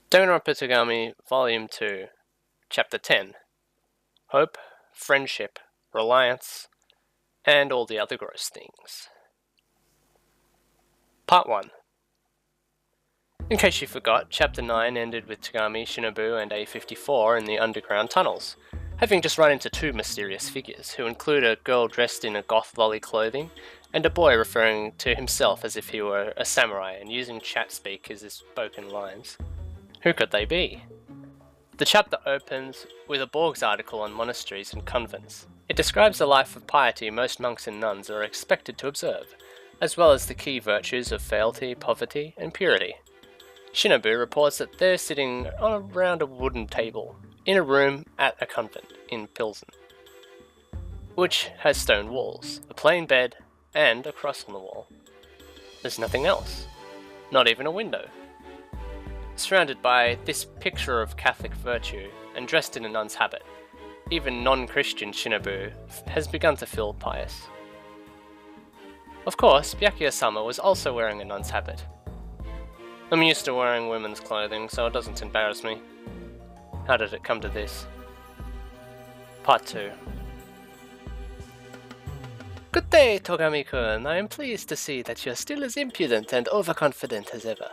Danganronpa Togami, Volume 2, Chapter 10. Hope, Friendship, Reliance, and all the other gross things. Part 1. In case you forgot, Chapter 9 ended with Togami, Shinobu, and A54 in the underground tunnels, having just run into two mysterious figures, who include a girl dressed in a goth lolly clothing, and a boy referring to himself as if he were a samurai and using chat speak as his spoken lines. Who could they be? The chapter opens with a Borg's article on monasteries and convents. It describes the life of piety most monks and nuns are expected to observe, as well as the key virtues of fealty, poverty, and purity. Shinobu reports that they're sitting around a wooden table in a room at a convent in Pilsen, which has stone walls, a plain bed, and a cross on the wall. There's nothing else, not even a window. Surrounded by this picture of Catholic virtue and dressed in a nun's habit, even non-Christian Shinobu has begun to feel pious. Of course, Byakuya-sama was also wearing a nun's habit. I'm used to wearing women's clothing, so it doesn't embarrass me. How did it come to this? Part 2. Good day, Togami-kun. I am pleased to see that you're still as impudent and overconfident as ever.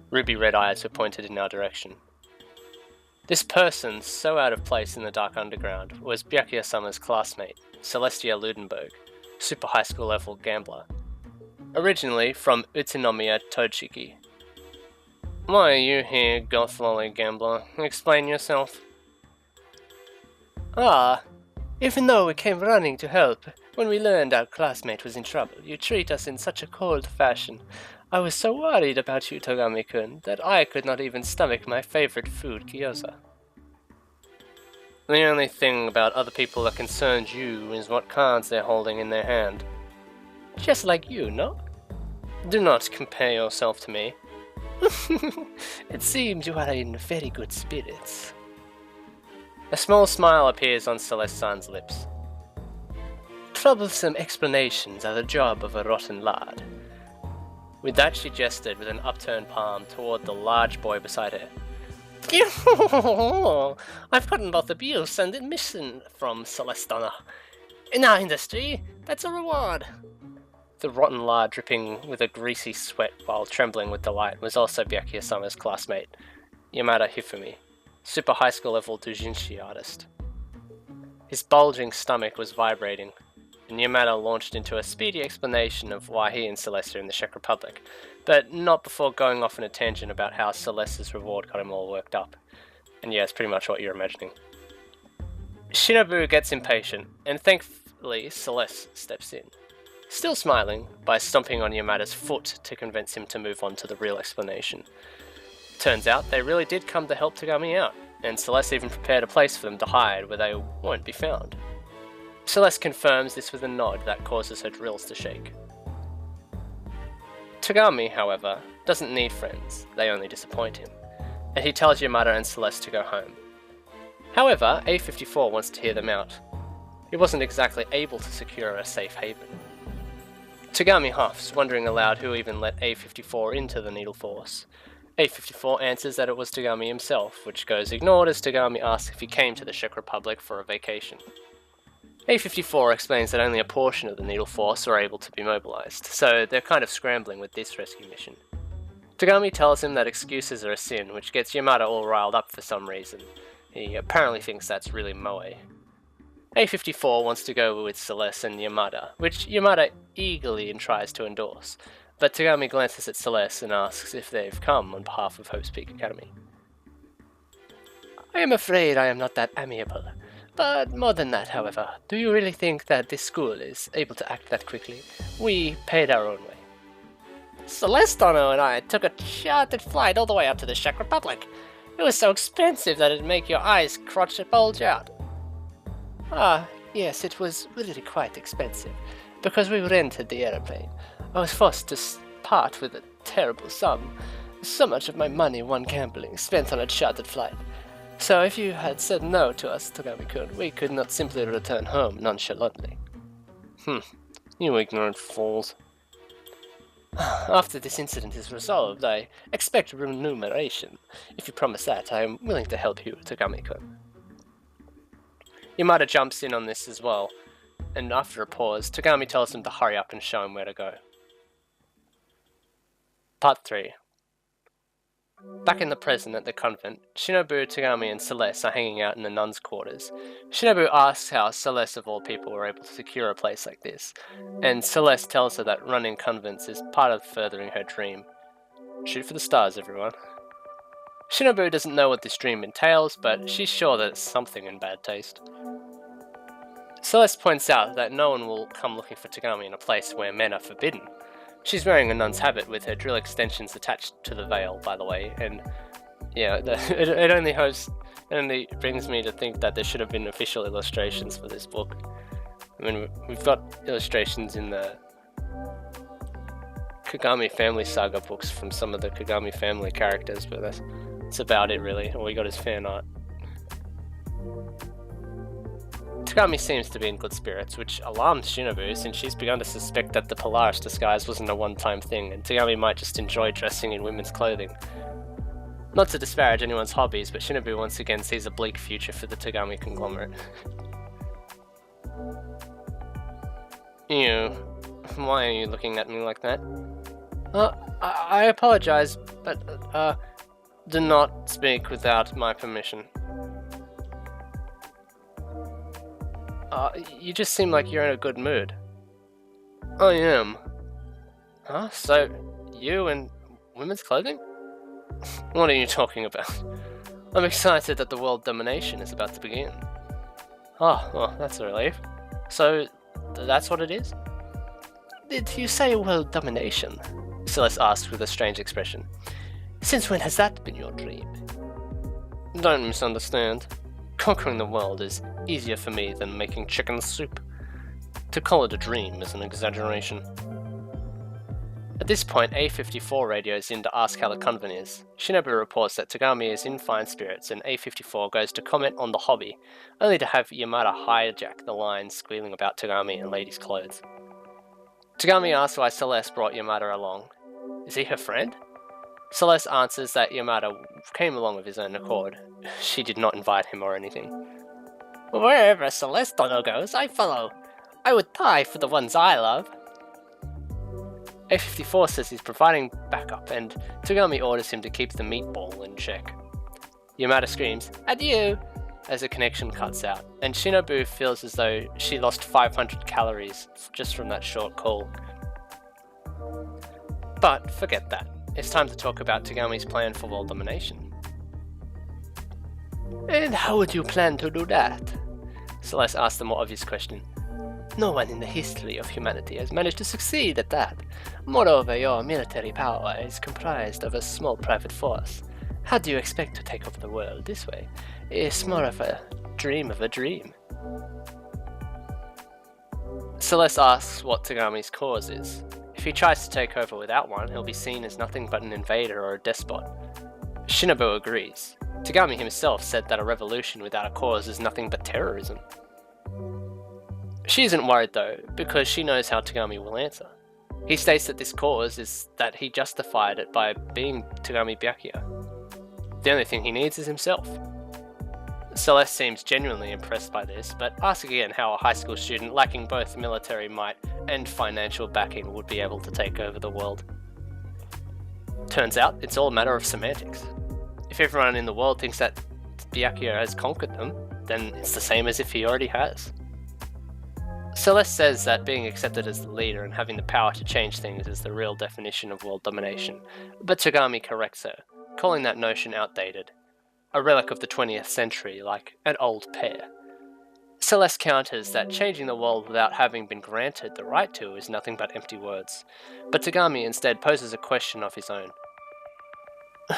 Ruby red eyes were pointed in our direction. This person, so out of place in the dark underground, was Byakuya-sama's classmate, Celestia Ludenberg, super high school level gambler. Originally from Utsunomiya Tochigi. Why are you here, goth lolly gambler? Explain yourself. Even though we came running to help, when we learned our classmate was in trouble, you treat us in such a cold fashion. I was so worried about you, Togami-kun, that I could not even stomach my favorite food, gyoza. The only thing about other people that concerns you is what cards they're holding in their hand. Just like you, no? Do not compare yourself to me. It seems you are in very good spirits. A small smile appears on Celeste-san's lips. Troublesome explanations are the job of a rotten lard. With that, she gestured with an upturned palm toward the large boy beside her. I've gotten both abuse and admission from Celestana. In our industry, that's a reward. The rotten lard dripping with a greasy sweat while trembling with delight was also Byakuya-sama's classmate, Yamada Hifumi, super high school level doujinshi artist. His bulging stomach was vibrating, and Yamada launched into a speedy explanation of why he and Celeste are in the Czech Republic, but not before going off on a tangent about how Celeste's reward got him all worked up. And yeah, it's pretty much what you're imagining. Shinobu gets impatient, and thankfully Celeste steps in, still smiling, by stomping on Yamada's foot to convince him to move on to the real explanation. Turns out they really did come to help Togami out, and Celeste even prepared a place for them to hide where they won't be found. Celeste confirms this with a nod that causes her drills to shake. Togami, however, doesn't need friends, they only disappoint him, and he tells Yamada and Celeste to go home. However, A54 wants to hear them out. He wasn't exactly able to secure a safe haven. Togami huffs, wondering aloud who even let A54 into the Needle Force. A54 answers that it was Togami himself, which goes ignored as Togami asks if he came to the Czech Republic for a vacation. A54 explains that only a portion of the Needle Force are able to be mobilized, so they're kind of scrambling with this rescue mission. Togami tells him that excuses are a sin, which gets Yamada all riled up for some reason. He apparently thinks that's really moe. A54 wants to go with Celeste and Yamada, which Yamada eagerly tries to endorse, but Togami glances at Celeste and asks if they've come on behalf of Hope's Peak Academy. I am afraid I am not that amiable. But more than that, however, do you really think that this school is able to act that quickly? We paid our own way. Celestano and I took a chartered flight all the way up to the Czech Republic. It was so expensive that it'd make your eyes crotch and bulge out. Ah, yes, it was really quite expensive, because we rented the aeroplane. I was forced to part with a terrible sum. So much of my money won gambling, spent on a chartered flight. So if you had said no to us, Togami-kun, we could not simply return home nonchalantly. You ignorant fools. After this incident is resolved, I expect remuneration. If you promise that, I am willing to help you, Togami-kun. Yamada jumps in on this as well, and after a pause, Togami tells him to hurry up and show him where to go. Part 3. Back in the present at the convent, Shinobu, Togami, and Celeste are hanging out in the nuns' quarters. Shinobu asks how Celeste of all people were able to secure a place like this, and Celeste tells her that running convents is part of furthering her dream. Shoot for the stars, everyone. Shinobu doesn't know what this dream entails, but she's sure that it's something in bad taste. Celeste points out that no one will come looking for Togami in a place where men are forbidden. She's wearing a nun's habit with her drill extensions attached to the veil, by the way, and yeah, it only brings me to think that there should have been official illustrations for this book. I mean, we've got illustrations in the Kagami Family Saga books from some of the Kagami family characters, but that's about it really. All we got is fan art. Togami seems to be in good spirits, which alarms Shinobu since she's begun to suspect that the Polaris disguise wasn't a one-time thing, and Togami might just enjoy dressing in women's clothing. Not to disparage anyone's hobbies, but Shinobu once again sees a bleak future for the Togami conglomerate. Ew. Why are you looking at me like that? I apologize, but, do not speak without my permission. You just seem like you're in a good mood. I am. Huh? So, you in women's clothing? What are you talking about? I'm excited that the world domination is about to begin. Oh, well, that's a relief. So, that's what it is? Did you say world domination? Celeste asked with a strange expression. Since when has that been your dream? Don't misunderstand. Conquering the world is easier for me than making chicken soup. To call it a dream is an exaggeration. At this point, A54 radios in to ask how the convent is. Shinobu reports that Togami is in fine spirits, and A54 goes to comment on the hobby, only to have Yamada hijack the line squealing about Togami and ladies' clothes. Togami asks why Celeste brought Yamada along. Is he her friend? Celeste answers that Yamada came along of his own accord. She did not invite him or anything. Wherever Celestino goes, I follow. I would die for the ones I love. A54 says he's providing backup, and Togami orders him to keep the meatball in check. Yamada screams, "Adieu!" as the connection cuts out, and Shinobu feels as though she lost 500 calories just from that short call. But forget that. It's time to talk about Togami's plan for world domination. And how would you plan to do that? Celeste asked the more obvious question. No one in the history of humanity has managed to succeed at that. Moreover, your military power is comprised of a small private force. How do you expect to take over the world this way? It's more of a dream of a dream. Celeste asks what Togami's cause is. If he tries to take over without one, he'll be seen as nothing but an invader or a despot. Shinobu agrees. Togami himself said that a revolution without a cause is nothing but terrorism. She isn't worried though, because she knows how Togami will answer. He states that this cause is that he justified it by being Togami Byakuya. The only thing he needs is himself. Celeste seems genuinely impressed by this, but asks again how a high school student lacking both military might and financial backing would be able to take over the world. Turns out, it's all a matter of semantics. If everyone in the world thinks that Byakuya has conquered them, then it's the same as if he already has. Celeste says that being accepted as the leader and having the power to change things is the real definition of world domination, but Togami corrects her, calling that notion outdated. A relic of the 20th century, like an old pear. Celeste counters that changing the world without having been granted the right to is nothing but empty words, but Togami instead poses a question of his own.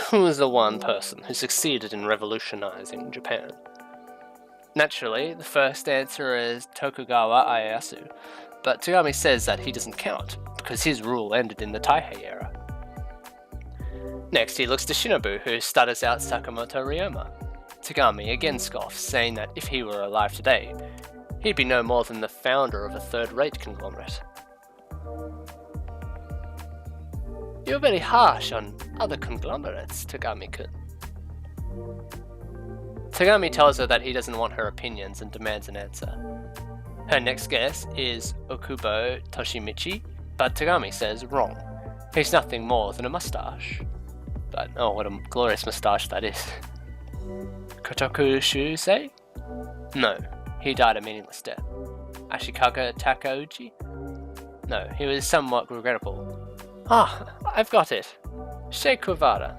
Who is the one person who succeeded in revolutionizing Japan? Naturally, the first answer is Tokugawa Ieyasu, but Togami says that he doesn't count, because his rule ended in the Taihei era. Next, he looks to Shinobu, who stutters out Sakamoto Ryoma. Togami again scoffs, saying that if he were alive today, he'd be no more than the founder of a third-rate conglomerate. You're very harsh on other conglomerates, Togami-kun. Togami tells her that he doesn't want her opinions and demands an answer. Her next guess is Okubo Toshimichi, but Togami says wrong. He's nothing more than a mustache. But oh, what a glorious mustache that is. Kotoku Shusei? No, he died a meaningless death. Ashikaga Takauchi? No, he was somewhat regrettable. Ah, I've got it. Shei Kuwara.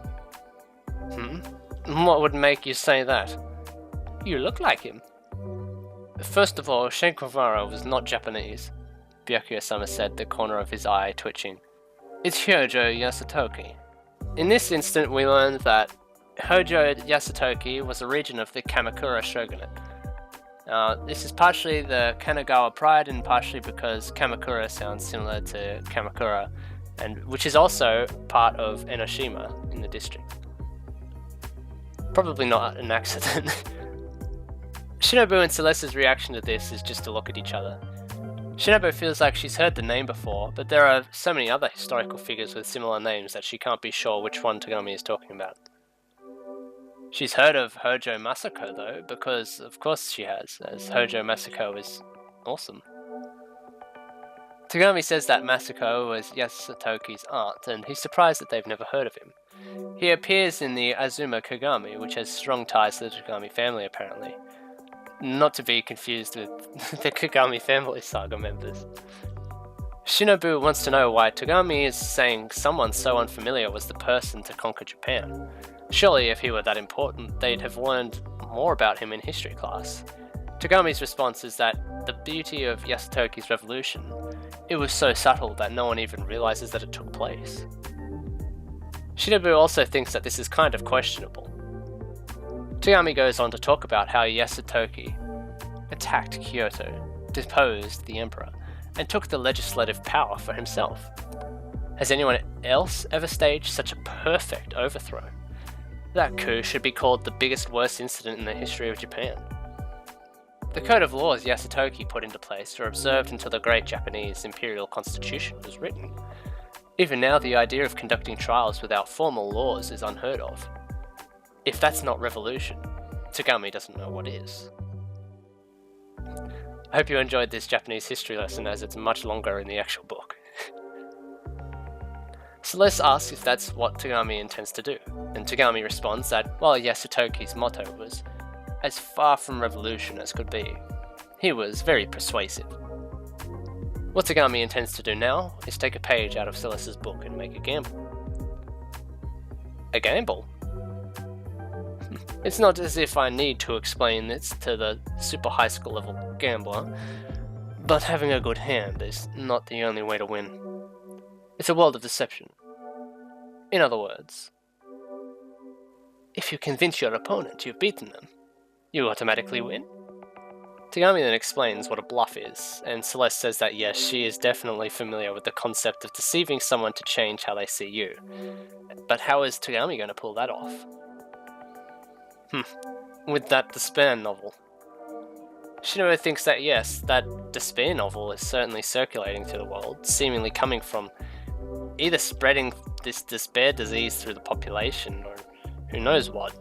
What would make you say that? You look like him. First of all, Shei Kuwara was not Japanese, Byakuya-sama said, the corner of his eye twitching. It's Hojo Yasutoki. In this instant, we learned that Hojo Yasutoki was a region of the Kamakura shogunate. This is partially the Kanagawa pride and partially because Kamakura sounds similar to Kamakura, and which is also part of Enoshima in the district. Probably not an accident. Shinobu and Celeste's reaction to this is just to look at each other. Shinobu feels like she's heard the name before, but there are so many other historical figures with similar names that she can't be sure which one Togami is talking about. She's heard of Hojo Masako though, because of course she has, as Hojo Masako is awesome. Togami says that Masako was Yasutoki's aunt, and he's surprised that they've never heard of him. He appears in the Azuma Kagami, which has strong ties to the Togami family apparently. Not to be confused with the Kagami family saga members. Shinobu wants to know why Togami is saying someone so unfamiliar was the person to conquer Japan. Surely if he were that important, they'd have learned more about him in history class. Togami's response is that the beauty of Yasutoki's revolution, it was so subtle that no one even realizes that it took place. Shinobu also thinks that this is kind of questionable. Togami goes on to talk about how Yasutoki attacked Kyoto, deposed the emperor, and took the legislative power for himself. Has anyone else ever staged such a perfect overthrow? That coup should be called the biggest worst incident in the history of Japan. The code of laws Yasutoki put into place were observed until the great Japanese imperial constitution was written. Even now, the idea of conducting trials without formal laws is unheard of. If that's not revolution, Togami doesn't know what is. I hope you enjoyed this Japanese history lesson, as it's much longer in the actual book. Celeste asks if that's what Togami intends to do, and Togami responds that while Yasutoki's motto was as far from revolution as could be, he was very persuasive. What Togami intends to do now is take a page out of Celeste's book and make a gamble. A gamble? It's not as if I need to explain this to the super high school level gambler, but having a good hand is not the only way to win. It's a world of deception. In other words, if you convince your opponent you've beaten them, you automatically win. Togami then explains what a bluff is, and Celeste says that yes, she is definitely familiar with the concept of deceiving someone to change how they see you. But how is Togami going to pull that off? With that despair novel. Shinobu thinks that yes, that despair novel is certainly circulating to the world, seemingly coming from either spreading this despair disease through the population or who knows what.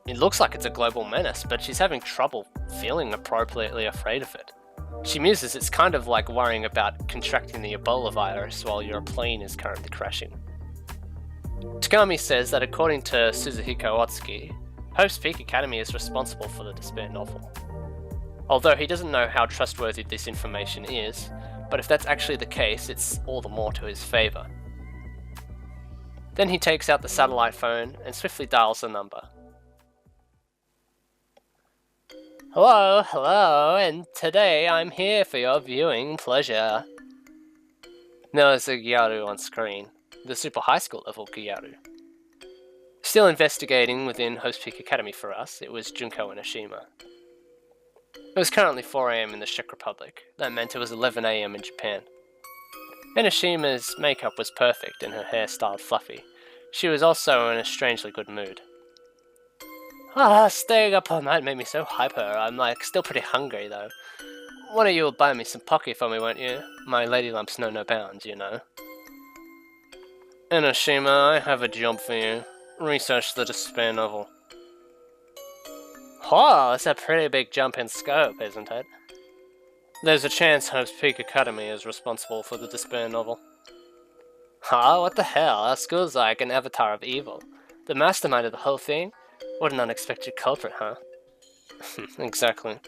It looks like it's a global menace, but she's having trouble feeling appropriately afraid of it. She muses it's kind of like worrying about contracting the Ebola virus while your plane is currently crashing. Togami says that according to Suzuhiko Otsuki, Hope's Peak Academy is responsible for the despair novel. Although he doesn't know how trustworthy this information is, but if that's actually the case, it's all the more to his favour. Then he takes out the satellite phone and swiftly dials the number. Hello, and today I'm here for your viewing pleasure. There's a Gyaru on screen, the super high school level Gyaru. Still investigating within Hope's Peak Academy for us, it was Junko Enoshima. It was currently 4 AM in the Czech Republic. That meant it was 11 AM in Japan. Enoshima's makeup was perfect and her hair styled fluffy. She was also in a strangely good mood. Staying up all night made me so hyper. I'm still pretty hungry though. One of you will buy me some pocky for me, won't you? My lady lumps know no bounds, you know. Enoshima, I have a job for you. Research the despair novel. Oh, that's a pretty big jump in scope, isn't it? There's a chance Hope's Peak Academy is responsible for the despair novel. Huh? What the hell? Our school's like an avatar of evil. The mastermind of the whole thing? What an unexpected culprit, huh? Exactly.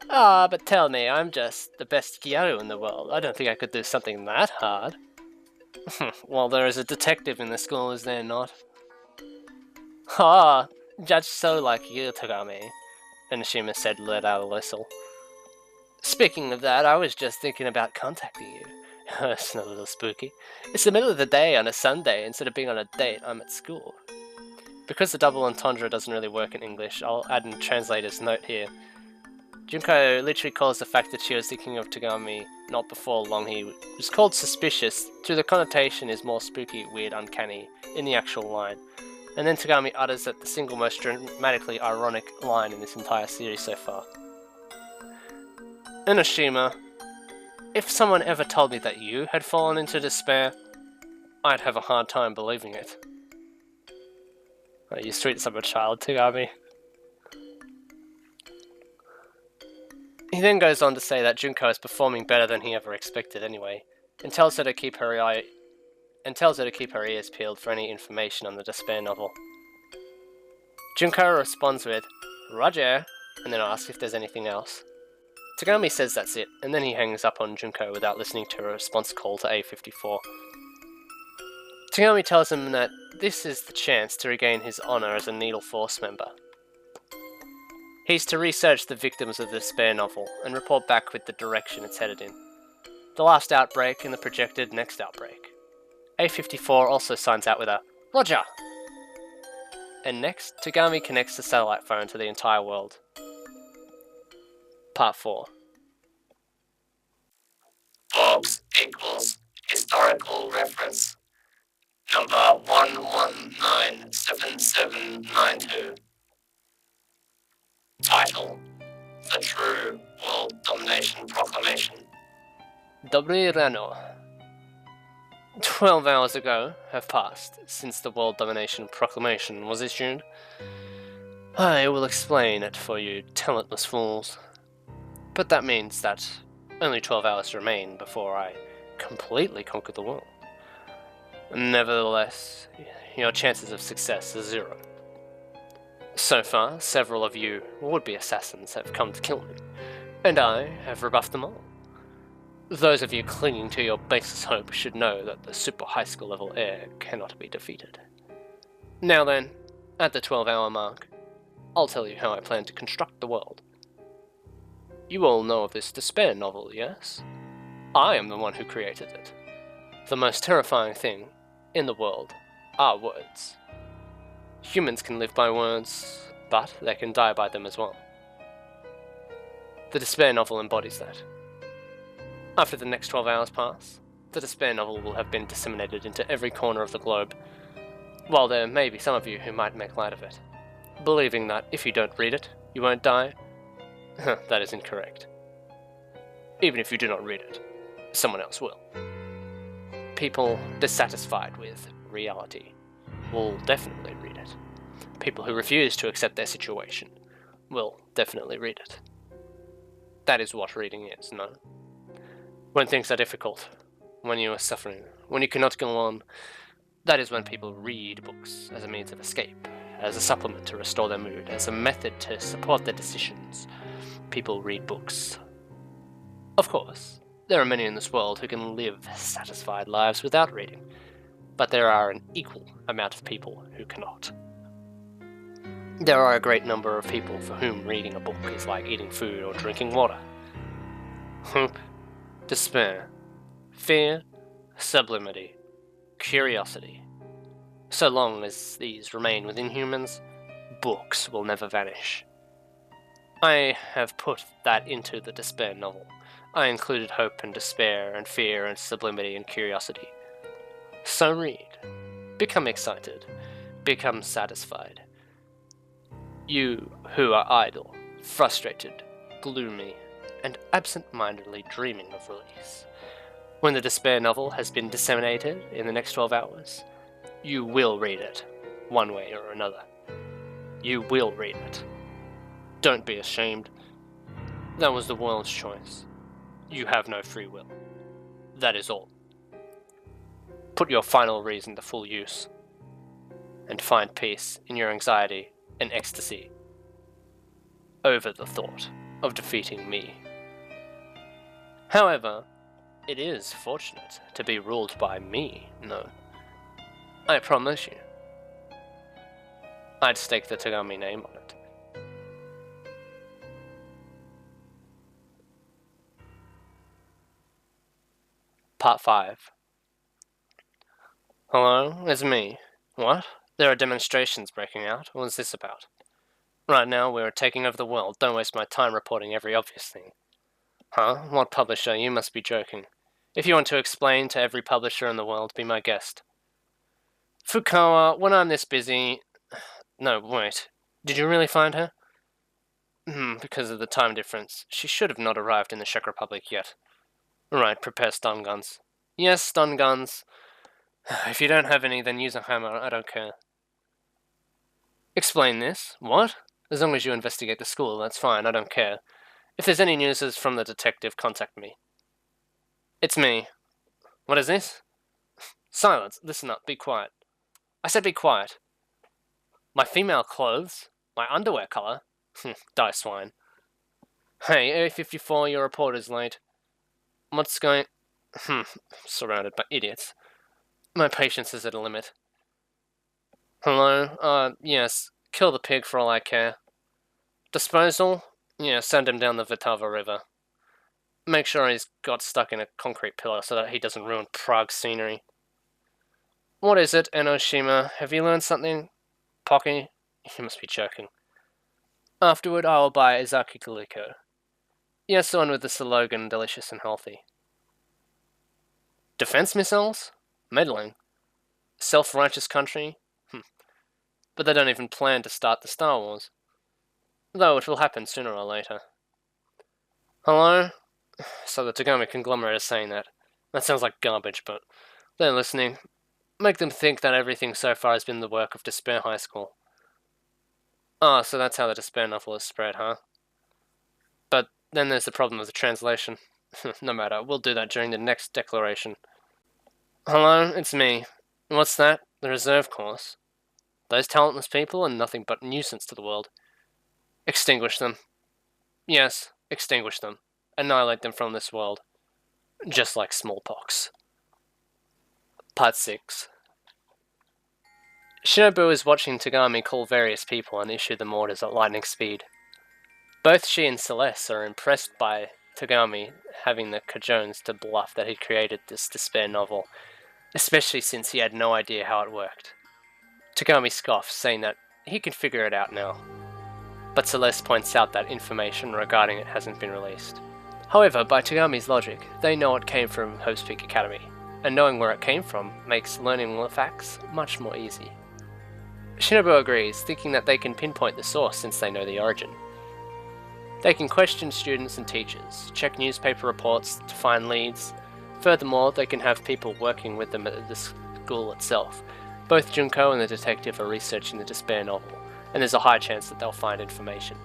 Ah, but tell me, I'm just the best Gyaru in the world. I don't think I could do something that hard. Well, there is a detective in the school, is there not? Ah, judged so like you, Togami, Enoshima said, let out a whistle. Speaking of that, I was just thinking about contacting you. It's not a little spooky. It's the middle of the day on a Sunday. Instead of being on a date, I'm at school. Because the double entendre doesn't really work in English, I'll add a translator's note here. Junko literally calls the fact that she was thinking of Togami not before long he was called suspicious to the connotation is more spooky, weird, uncanny in the actual line. And then Togami utters that the single most dramatically ironic line in this entire series so far. Enoshima, if someone ever told me that you had fallen into despair, I'd have a hard time believing it. Oh, you sweet summer child, Togami. He then goes on to say that Junko is performing better than he ever expected anyway, and tells her to keep her ears peeled for any information on the despair novel. Junko responds with, "Roger," and then asks if there's anything else. Togami says that's it, and then he hangs up on Junko without listening to a response call to A54. Togami tells him that this is the chance to regain his honor as a Needle Force member. He's to research the victims of the despair novel and report back with the direction it's headed in. The last outbreak and the projected next outbreak. A54 also signs out with a "Roger!" And next, Togami connects the satellite phone to the entire world. Part 4. Forbes equals historical reference. Number 1197792. Title: The True World Domination Proclamation. Dobry rano. 12 hours ago have passed since the World Domination Proclamation was issued. I will explain it for you talentless fools. But that means that only 12 hours remain before I completely conquer the world. Nevertheless, your chances of success are 0. So far, several of you would-be assassins have come to kill me, and I have rebuffed them all. Those of you clinging to your baseless hope should know that the super high school level heir cannot be defeated. Now then, at the 12-hour mark, I'll tell you how I plan to construct the world. You all know of this despair novel, yes? I am the one who created it. The most terrifying thing in the world are words. Humans can live by words, but they can die by them as well. The despair novel embodies that. After the next 12 hours pass, the despair novel will have been disseminated into every corner of the globe, while there may be some of you who might make light of it, believing that if you don't read it, you won't die. That is incorrect. Even if you do not read it, someone else will. People dissatisfied with reality will definitely read it. People who refuse to accept their situation will definitely read it. That is what reading is, no? When things are difficult, when you are suffering, when you cannot go on, that is when people read books as a means of escape, as a supplement to restore their mood, as a method to support their decisions. People read books. Of course, there are many in this world who can live satisfied lives without reading, but there are an equal amount of people who cannot. There are a great number of people for whom reading a book is like eating food or drinking water. Hope, despair, fear, sublimity, curiosity. So long as these remain within humans, books will never vanish. I have put that into the despair novel. I included hope and despair and fear and sublimity and curiosity. So read. Become excited. Become satisfied. You who are idle, frustrated, gloomy, and absent-mindedly dreaming of release. When the Despair novel has been disseminated in the next 12 hours, you will read it, one way or another. You will read it. Don't be ashamed. That was the world's choice. You have no free will. That is all. Put your final reason to full use, and find peace in your anxiety and ecstasy over the thought of defeating me. However, it is fortunate to be ruled by me, no. I promise you. I'd stake the Togami name on it. Part 5. Hello, it's me. What? There are demonstrations breaking out. What's this about? Right now, we're taking over the world. Don't waste my time reporting every obvious thing. Huh? What publisher? You must be joking. If you want to explain to every publisher in the world, be my guest. Fukawa, when I'm this busy... No, wait. Did you really find her? Because of the time difference. She should have not arrived in the Czech Republic yet. Right, prepare stun guns. Yes, stun guns. If you don't have any, then use a hammer. I don't care. Explain this? What? As long as you investigate the school, that's fine. I don't care. If there's any news from the detective, contact me. It's me. What is this? Silence. Listen up. Be quiet. I said be quiet. My female clothes? My underwear color? Die, swine. Hey, A54, your reporter's late. What's going... Surrounded by idiots. My patience is at a limit. Hello? Yes. Kill the pig for all I care. Disposal? Yeah, send him down the Vltava River. Make sure he's got stuck in a concrete pillar so that he doesn't ruin Prague's scenery. What is it, Enoshima? Have you learned something? Pocky? You must be joking. Afterward, I will buy Izaki Galiko. Yes, the one with the slogan, delicious and healthy. Defense missiles? Meddling? Self-righteous country? But they don't even plan to start the Star Wars. Though it will happen sooner or later. Hello? So the Togami conglomerate is saying that. That sounds like garbage, but they're listening. Make them think that everything so far has been the work of Despair High School. Ah, so that's how the Despair novel is spread, huh? But then there's the problem of the translation. No matter, we'll do that during the next declaration. Hello, it's me. What's that? The reserve course? Those talentless people are nothing but nuisance to the world. Extinguish them. Yes, extinguish them. Annihilate them from this world. Just like smallpox. Part 6. Shinobu is watching Togami call various people and issue them orders at lightning speed. Both she and Celeste are impressed by Togami having the cajones to bluff that he created this Despair novel, especially since he had no idea how it worked. Togami scoffs, saying that he can figure it out now. But Celeste points out that information regarding it hasn't been released. However, by Togami's logic, they know it came from Hope's Peak Academy, and knowing where it came from makes learning the facts much more easy. Shinobu agrees, thinking that they can pinpoint the source since they know the origin. They can question students and teachers, check newspaper reports to find leads. Furthermore, they can have people working with them at the school itself. Both Junko and the detective are researching the Despair novel, and there's a high chance that they'll find information.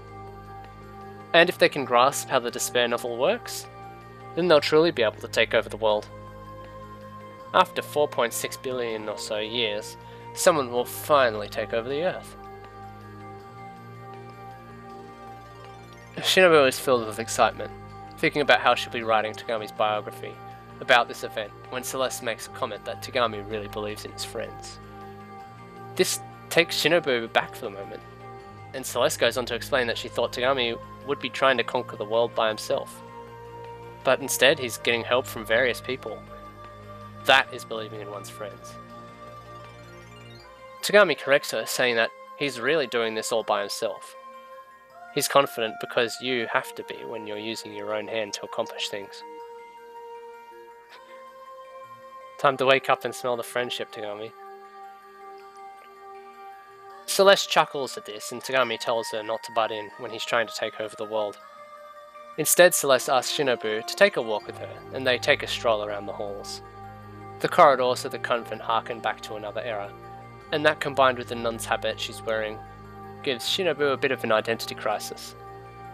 And if they can grasp how the Despair novel works, then they'll truly be able to take over the world. After 4.6 billion or so years, someone will finally take over the Earth. Shinobu is filled with excitement, thinking about how she'll be writing Togami's biography about this event when Celeste makes a comment that Togami really believes in his friends. This takes Shinobu back for the moment, and Celeste goes on to explain that she thought Togami would be trying to conquer the world by himself. But instead, he's getting help from various people. That is believing in one's friends. Togami corrects her, saying that he's really doing this all by himself. He's confident because you have to be when you're using your own hand to accomplish things. Time to wake up and smell the friendship, Togami. Celeste chuckles at this, and Togami tells her not to butt in when he's trying to take over the world. Instead, Celeste asks Shinobu to take a walk with her, and they take a stroll around the halls. The corridors of the convent harken back to another era, and that combined with the nun's habit she's wearing gives Shinobu a bit of an identity crisis.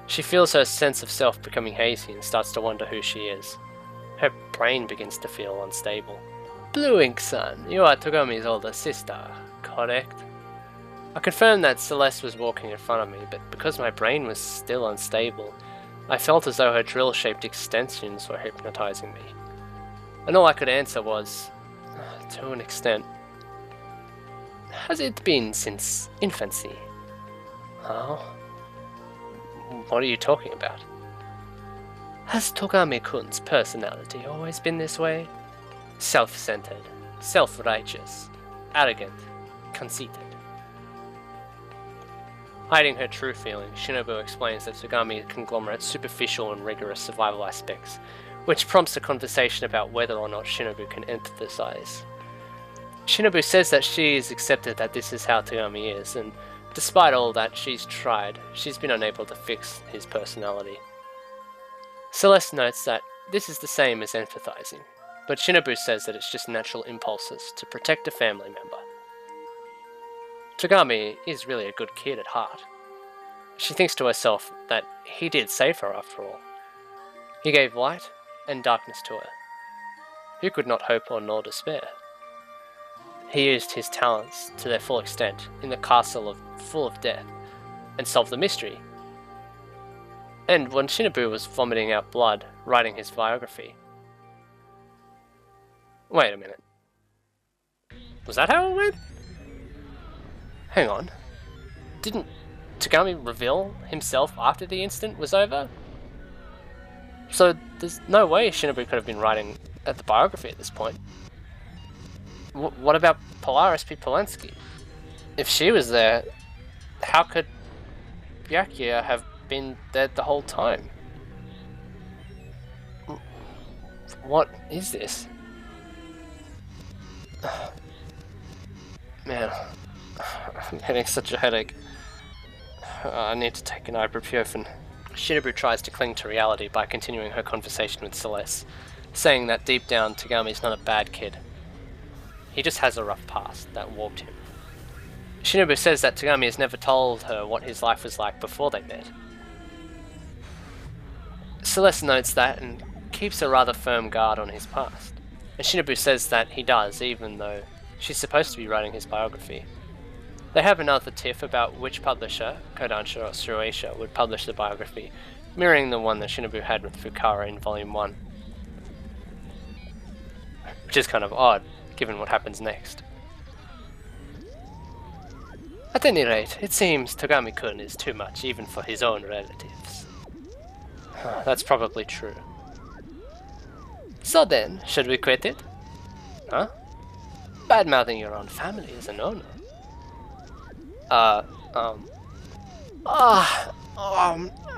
She feels her sense of self becoming hazy and starts to wonder who she is. Her brain begins to feel unstable. Blue Ink-san, you are Togami's older sister, correct? I confirmed that Celeste was walking in front of me, but because my brain was still unstable, I felt as though her drill-shaped extensions were hypnotizing me. And all I could answer was, to an extent, has it been since infancy? Huh? What are you talking about? Has Togami-kun's personality always been this way? Self-centered, self-righteous, arrogant, conceited. Hiding her true feelings, Shinobu explains that Togami conglomerates superficial and rigorous survival aspects, which prompts a conversation about whether or not Shinobu can empathize. Shinobu says that she is accepted that this is how Togami is, and despite all that she's tried, she's been unable to fix his personality. Celeste notes that this is the same as empathizing, but Shinobu says that it's just natural impulses to protect a family member. Togami is really a good kid at heart. She thinks to herself that he did save her after all. He gave light and darkness to her. Who could not hope or nor despair? He used his talents to their full extent in the castle full of death and solved the mystery. And when Shinobu was vomiting out blood, writing his biography... Wait a minute. Was that how it went? Hang on. Didn't Togami reveal himself after the incident was over? So there's no way Shinobu could have been writing the biography at this point. What about Polaris P. Polanski? If she was there, how could Byakuya have been dead the whole time? What is this? Man, I'm getting such a headache. I need to take an ibuprofen. Shinobu tries to cling to reality by continuing her conversation with Celeste, saying that deep down Togami's not a bad kid. He just has a rough past that warped him. Shinobu says that Togami has never told her what his life was like before they met. Celeste notes that and keeps a rather firm guard on his past. And Shinobu says that he does, even though she's supposed to be writing his biography. They have another tiff about which publisher, Kodansha or Shueisha, would publish the biography, mirroring the one that Shinobu had with Fukawa in Volume 1. Which is kind of odd, given what happens next. At any rate, it seems Togami-kun is too much even for his own relatives. That's probably true. So then, should we quit it? Huh? Bad-mouthing your own family is a no-no. I'm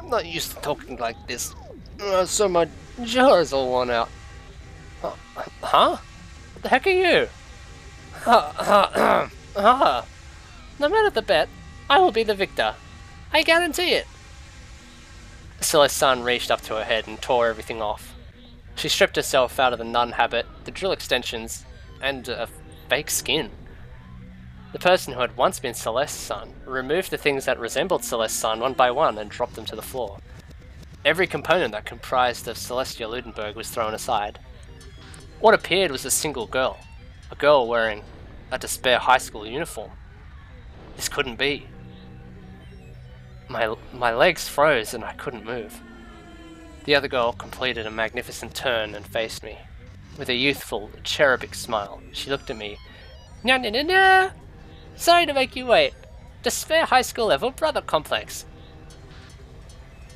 not used to talking like this, so my jaw is all worn out. Huh? What the heck are you? No matter the bet, I will be the victor. I guarantee it. Celeste-san reached up to her head and tore everything off. She stripped herself out of the nun habit, the drill extensions, and a fake skin. The person who had once been Celeste-san removed the things that resembled Celeste-san one by one and dropped them to the floor. Every component that comprised of Celestia Ludenberg was thrown aside. What appeared was a single girl, a girl wearing a Despair high school uniform. This couldn't be. My legs froze and I couldn't move. The other girl completed a magnificent turn and faced me. With a youthful, cherubic smile, she looked at me. Nya nya nya nya! Sorry to make you wait. Despair high school level brother complex.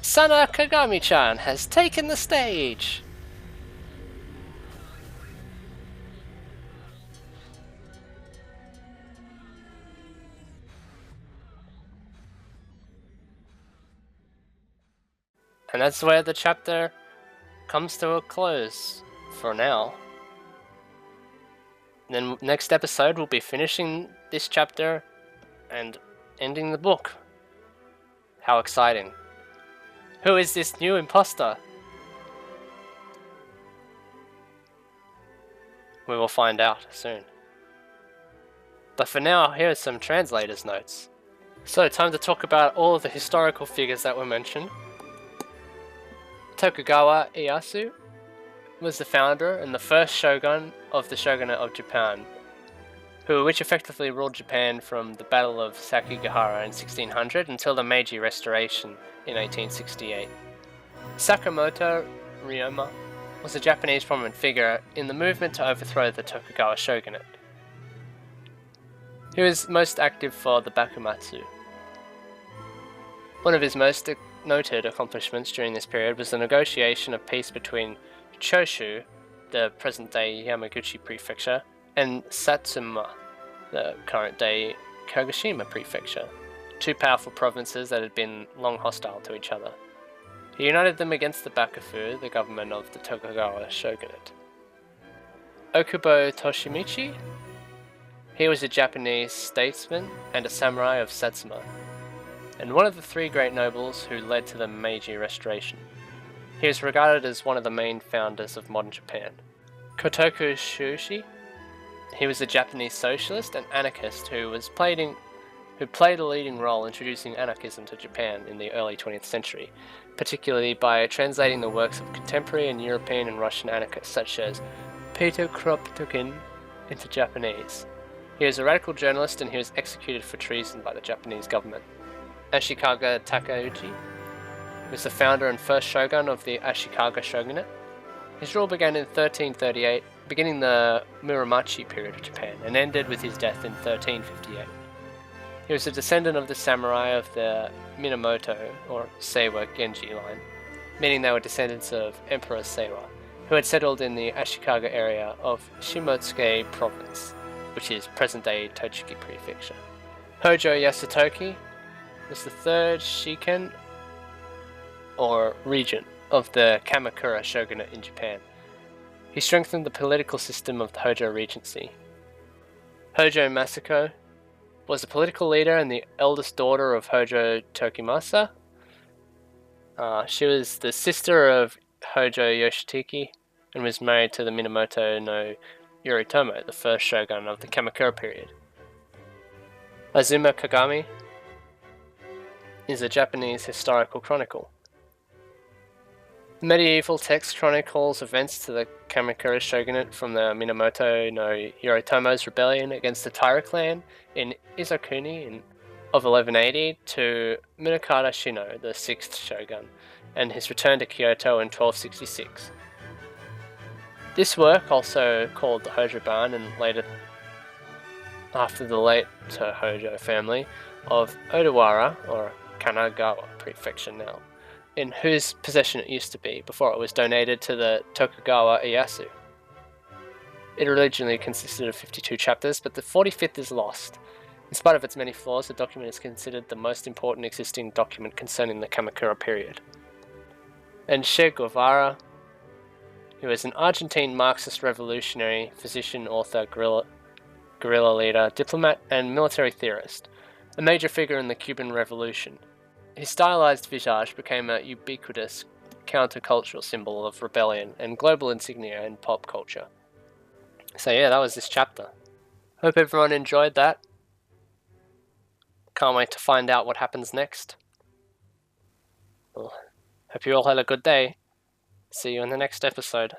Sana Kagami-chan has taken the stage. And that's where the chapter comes to a close for now. Then next episode we'll be finishing this chapter and ending the book. How exciting. Who is this new imposter? We will find out soon. But for now, here are some translator's notes. So, time to talk about all of the historical figures that were mentioned. Tokugawa Ieyasu was the founder and the first shogun of the shogunate of Japan, which effectively ruled Japan from the Battle of Sakigahara in 1600 until the Meiji Restoration in 1868. Sakamoto Ryoma was a Japanese prominent figure in the movement to overthrow the Tokugawa shogunate. He was most active for the Bakumatsu. One of his most noted accomplishments during this period was the negotiation of peace between Choshu, the present-day Yamaguchi prefecture, and Satsuma, the current-day Kagoshima prefecture, two powerful provinces that had been long hostile to each other. He united them against the Bakufu, the government of the Tokugawa shogunate. Okubo Toshimichi. He was a Japanese statesman and a samurai of Satsuma, and one of the three great nobles who led to the Meiji Restoration. He is regarded as one of the main founders of modern Japan. Kotoku Shushi. He was a Japanese socialist and anarchist who played a leading role introducing anarchism to Japan in the early 20th century, particularly by translating the works of contemporary and European and Russian anarchists such as Peter Kropotkin into Japanese. He was a radical journalist and he was executed for treason by the Japanese government. Ashikaga Takeuchi was the founder and first shogun of the Ashikaga shogunate. His rule began in 1338, beginning the Muromachi period of Japan, and ended with his death in 1358. He was a descendant of the samurai of the Minamoto, or Seiwa Genji line, meaning they were descendants of Emperor Seiwa, who had settled in the Ashikaga area of Shimotsuke province, which is present-day Tochigi prefecture. Hojo Yasutoki was the third shiken, or regent, of the Kamakura shogunate in Japan. He strengthened the political system of the Hojo regency. Hojo Masako was a political leader and the eldest daughter of Hojo Tokimasa. She was the sister of Hojo Yoshitake and was married to the Minamoto no Yoritomo, the first shogun of the Kamakura period. Azuma Kagami is a Japanese historical chronicle. The medieval text chronicles events to the Kamakura shogunate from the Minamoto no Yoritomo's rebellion against the Taira clan in Izokuni of 1180 to Munakata Shino, the 6th shogun, and his return to Kyoto in 1266. This work, also called the Hojoban and later after the late Hojo family of Odawara, or Kanagawa prefecture now, in whose possession it used to be before it was donated to the Tokugawa Ieyasu. It originally consisted of 52 chapters, but the 45th is lost. In spite of its many flaws, the document is considered the most important existing document concerning the Kamakura period. And Che Guevara, who is an Argentine Marxist revolutionary, physician, author, guerrilla leader, diplomat, and military theorist, a major figure in the Cuban Revolution. His stylized visage became a ubiquitous countercultural symbol of rebellion and global insignia in pop culture. So yeah, that was this chapter. Hope everyone enjoyed that. Can't wait to find out what happens next. Well, hope you all had a good day. See you in the next episode.